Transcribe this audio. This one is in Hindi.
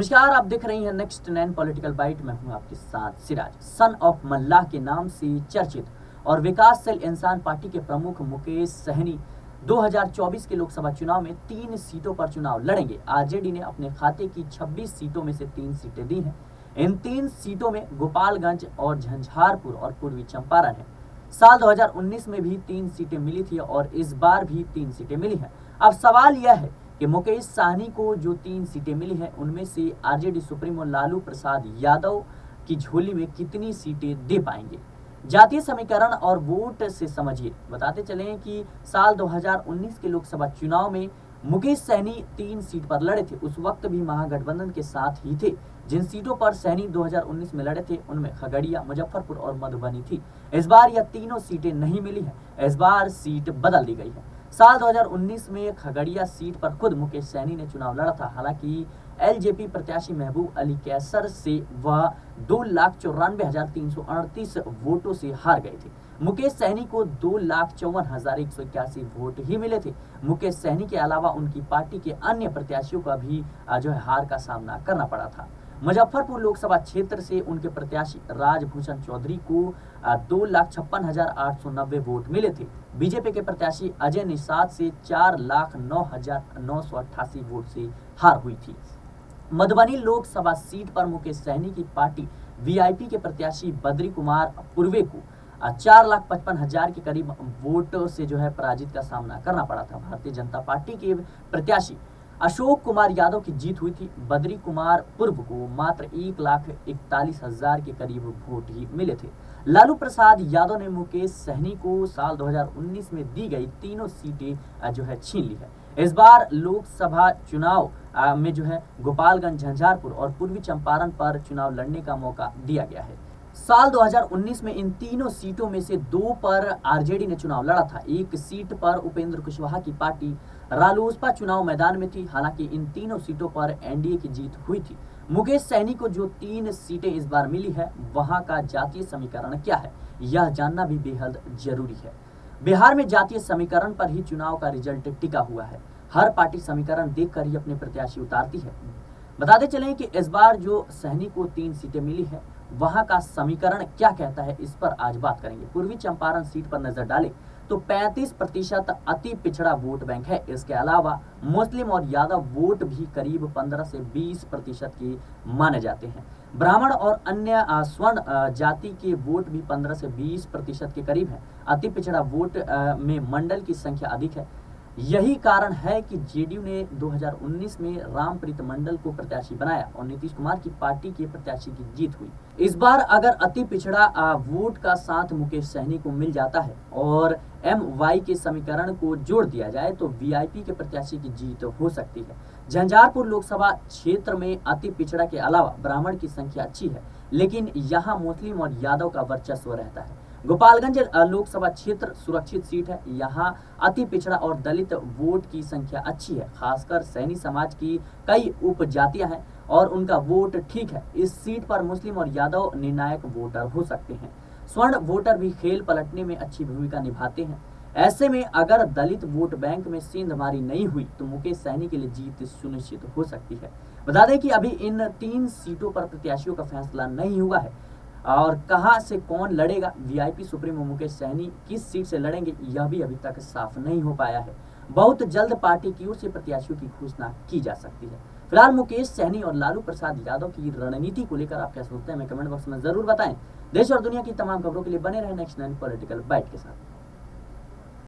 नमस्कार, आप देख रही हैं नेक्स्ट 9 पॉलिटिकल बाइट। मैं हूं आपके साथ सिराज। सन ऑफ मल्लाह के नाम से चर्चित और विकासशील इंसान पार्टी के प्रमुख मुकेश सहनी 2024 के लोकसभा चुनाव में 3 सीटों पर चुनाव लड़ेंगे। आरजेडी ने अपने खाते की 26 सीटों में से 3 सीटें दी हैं। इन 3 सीटों में गोपालगंज और झंझारपुर और पूर्वी चंपारण है। साल 2019 में भी 3 सीटें मिली थी और इस बार भी 3 सीटें मिली हैं। अब सवाल यह है कि मुकेश सहनी को जो 3 सीटें मिली हैं उनमें से आरजेडी सुप्रीमो लालू प्रसाद यादव की झोली में कितनी सीटें दे पाएंगे। जातीय समीकरण और वोट से समझिए। बताते चलें कि साल 2019 के लोकसभा चुनाव में मुकेश सहनी 3 सीट पर लड़े थे। उस वक्त भी महागठबंधन के साथ ही थे। जिन सीटों पर सहनी 2019 में लड़े थे उनमें खगड़िया, मुजफ्फरपुर और मधुबनी थी। इस बार यह तीनों सीटें नहीं मिली हैं। इस बार सीट बदल दी गई है। साल 2019 में खगड़िया सीट पर खुद मुकेश सहनी ने चुनाव लड़ा था। हालांकि एलजेपी प्रत्याशी महबूब अली कैसर से वह 2,94,338 वोटों से हार गए थे। मुकेश सहनी को 2,54,181 वोट ही मिले थे। मुकेश सहनी के अलावा उनकी पार्टी के अन्य प्रत्याशियों का भी हार का सामना करना पड़ा था। मुजफ्फरपुर लोकसभा क्षेत्र से उनके प्रत्याशी राजभूषण चौधरी को 2,56,890 वोट मिले थे। बीजेपी के प्रत्याशी अजय निषाद से 4,09,988 वोट से हार हुई थी। मधुबनी लोकसभा सीट पर मुकेश सहनी की पार्टी वीआईपी के प्रत्याशी बद्री कुमार पूर्वे को 4,55,000 के करीब वोटों से पराजित का सामना करना पड़ा था। भारतीय जनता पार्टी के प्रत्याशी अशोक कुमार यादव की जीत हुई थी। बद्री कुमार पूर्व को मात्र 1,41,000 के करीब वोट ही मिले थे। लालू प्रसाद यादव ने मुकेश सहनी को साल 2019 में दी गई तीनों सीटें छीन ली है। इस बार लोकसभा चुनाव में गोपालगंज, झंझारपुर और पूर्वी चंपारण पर चुनाव लड़ने का मौका दिया गया है। साल 2019 में इन तीनों सीटों में से 2 पर आरजेडी ने चुनाव लड़ा था। एक सीट पर उपेंद्र कुशवाहा की पार्टी रालोसपा चुनाव मैदान में थी। हालांकि इन तीनों सीटों पर एनडीए की जीत हुई थी। मुकेश सहनी को जो 3 सीटें इस बार मिली है वहां का जातीय समीकरण क्या है, यह जानना भी बेहद जरूरी है। बिहार में जातीय समीकरण पर ही चुनाव का रिजल्ट टिका हुआ है। हर पार्टी समीकरण देखकर ही अपने प्रत्याशी उतारती है। बताते चलें कि इस बार जो सहनी को 3 सीटें मिली है वहां का समीकरण क्या कहता है, इस पर आज बात करेंगे। पूर्वी चंपारण सीट पर नजर डालें तो 35% अति पिछड़ा वोट बैंक है। इसके अलावा मुस्लिम और यादव वोट भी करीब 15 से 20% के माने जाते हैं। ब्राह्मण और अन्य स्वर्ण जाति के वोट भी 15 से 20% के करीब है। अति पिछड़ा वोट में मंडल की संख्या अधिक है। यही कारण है कि जेडीयू ने 2019 में रामप्रीत मंडल को प्रत्याशी बनाया और नीतीश कुमार की पार्टी के प्रत्याशी की जीत हुई। इस बार अगर अति पिछड़ा वोट का साथ मुकेश सहनी को मिल जाता है और एमवाई के समीकरण को जोड़ दिया जाए तो वीआईपी के प्रत्याशी की जीत हो सकती है। झंझारपुर लोकसभा क्षेत्र में अति पिछड़ा के अलावा ब्राह्मण की संख्या अच्छी है, लेकिन यहाँ मुस्लिम और यादव का वर्चस्व रहता है। गोपालगंज लोकसभा क्षेत्र सुरक्षित सीट है। यहाँ अति पिछड़ा और दलित वोट की संख्या अच्छी है। खासकर सैनी समाज की कई उपजातियां हैं और उनका वोट ठीक है। इस सीट पर मुस्लिम और यादव निर्णायक वोटर हो सकते हैं। स्वर्ण वोटर भी खेल पलटने में अच्छी भूमिका निभाते हैं। ऐसे में अगर दलित वोट बैंक में सेंधमारी नहीं हुई तो मुकेश सहनी के लिए जीत सुनिश्चित हो सकती है। बता दें कि अभी इन 3 सीटों पर प्रत्याशियों का फैसला नहीं हुआ है और कहां से कौन लड़ेगा। वीआईपी सुप्रीमो मुकेश सहनी किस सीट से लड़ेंगे यह भी अभी तक साफ नहीं हो पाया है। बहुत जल्द पार्टी की ओर से प्रत्याशियों की घोषणा की जा सकती है। फिलहाल मुकेश सहनी और लालू प्रसाद यादव की रणनीति को लेकर आप क्या सोचते हैं, हमें कमेंट बॉक्स में जरूर बताएं। देश और दुनिया की तमाम खबरों के लिए बने रहे नेक्स्ट 9 पॉलिटिकल बाइट के साथ।